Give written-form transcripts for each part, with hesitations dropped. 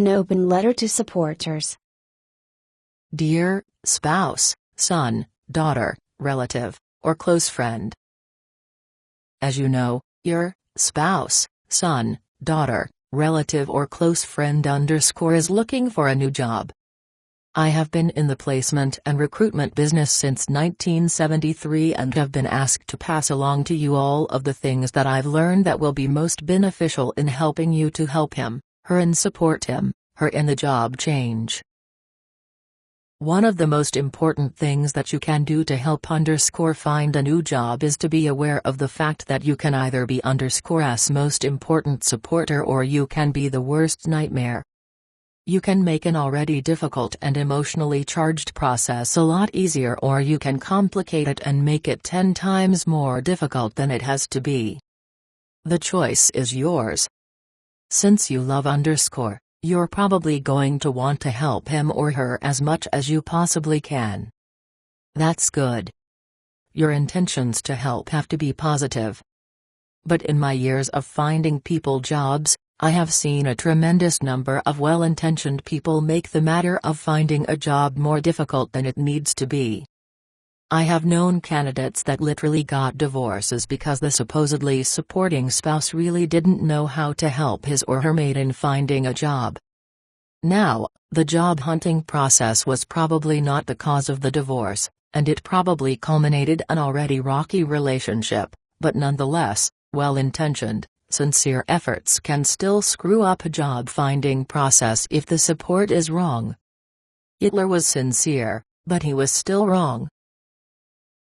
An open letter to supporters. Dear spouse, son, daughter, relative, or close friend. As you know, your spouse, son, daughter, relative or close friend is looking for a new job. I have been in the placement and recruitment business since 1973 and have been asked to pass along to you all of the things that I've learned that will be most beneficial in helping you to help him, her and support him, her in the job change. One of the most important things that you can do to help find a new job is to be aware of the fact that you can either be _'s most important supporter or you can be the worst nightmare. You can make an already difficult and emotionally charged process a lot easier, or you can complicate it and make it 10 times more difficult than it has to be. The choice is yours. Since you love you're probably going to want to help him or her as much as you possibly can. That's good. Your intentions to help have to be positive. But in my years of finding people jobs, I have seen a tremendous number of well-intentioned people make the matter of finding a job more difficult than it needs to be. I have known candidates that literally got divorces because the supposedly supporting spouse really didn't know how to help his or her mate in finding a job. Now, the job hunting process was probably not the cause of the divorce, and it probably culminated an already rocky relationship, but nonetheless, well-intentioned, sincere efforts can still screw up a job finding process if the support is wrong. Hitler was sincere, but he was still wrong.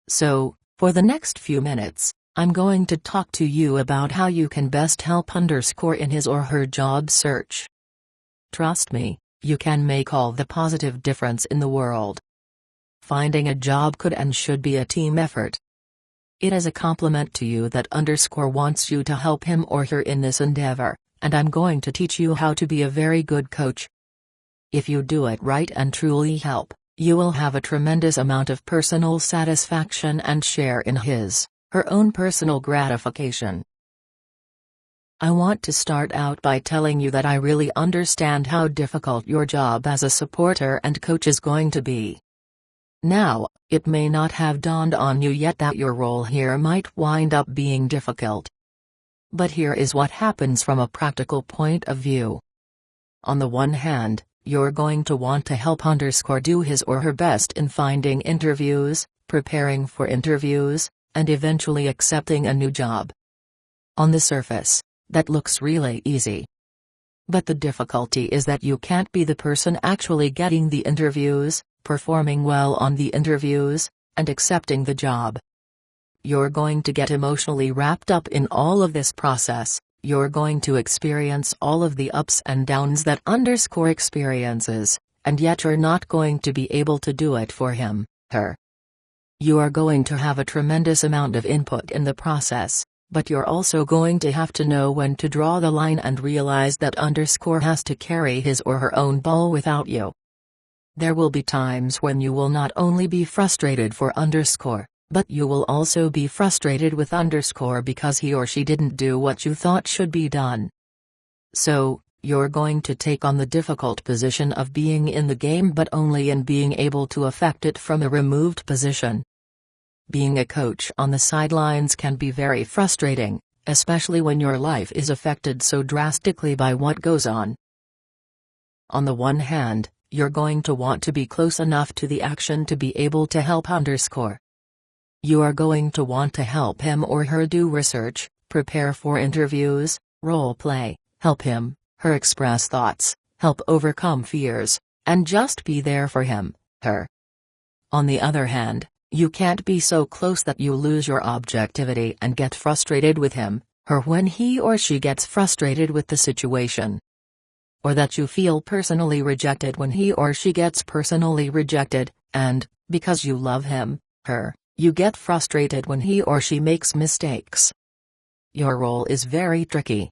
So, for the next few minutes, I'm going to talk to you about how you can best help in his or her job search. Trust me, you can make all the positive difference in the world. Finding a job could and should be a team effort. It is a compliment to you that wants you to help him or her in this endeavor, and I'm going to teach you how to be a very good coach. If you do it right and truly help, you will have a tremendous amount of personal satisfaction and share in her own personal gratification. I want to start out by telling you that I really understand how difficult your job as a supporter and coach is going to be. Now, it may not have dawned on you yet that your role here might wind up being difficult. But here is what happens from a practical point of view. On the one hand, you're going to want to help do his or her best in finding interviews, preparing for interviews, and eventually accepting a new job. On the surface, that looks really easy. But the difficulty is that you can't be the person actually getting the interviews, performing well on the interviews, and accepting the job. You're going to get emotionally wrapped up in all of this process. You're going to experience all of the ups and downs that experiences, and yet you're not going to be able to do it for him, her. You are going to have a tremendous amount of input in the process, but you're also going to have to know when to draw the line and realize that has to carry his or her own ball without you. There will be times when you will not only be frustrated for but you will also be frustrated with because he or she didn't do what you thought should be done. So, you're going to take on the difficult position of being in the game but only in being able to affect it from a removed position. Being a coach on the sidelines can be very frustrating, especially when your life is affected so drastically by what goes on. On the one hand, you're going to want to be close enough to the action to be able to help You are going to want to help him or her do research, prepare for interviews, role play, help him, her express thoughts, help overcome fears, and just be there for him, her. On the other hand, you can't be so close that you lose your objectivity and get frustrated with him, her when he or she gets frustrated with the situation. Or that you feel personally rejected when he or she gets personally rejected, and, because you love him, her, you get frustrated when he or she makes mistakes. Your role is very tricky.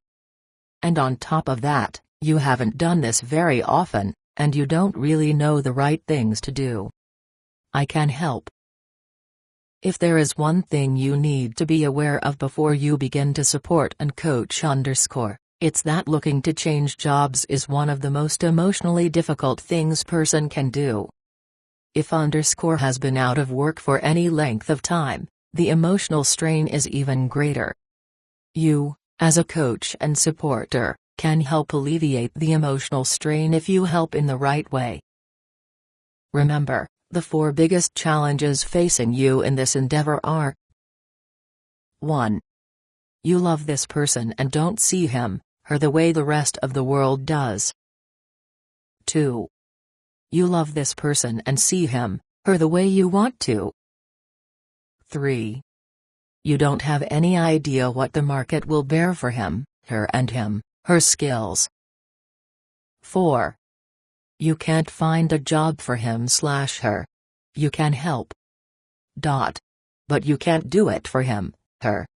And on top of that, you haven't done this very often, and you don't really know the right things to do. I can help. If there is one thing you need to be aware of before you begin to support and coach It's that looking to change jobs is one of the most emotionally difficult things person can do. If underscore has been out of work for any length of time, the emotional strain is even greater. You, as a coach and supporter, can help alleviate the emotional strain if you help in the right way. Remember, the 4 biggest challenges facing you in this endeavor are: 1. You love this person and don't see him, her the way the rest of the world does. 2. You love this person and see him, her the way you want to. 3. You don't have any idea what the market will bear for him, her and him, her skills. 4. You can't find a job for him/her. You can help. But you can't do it for him, her.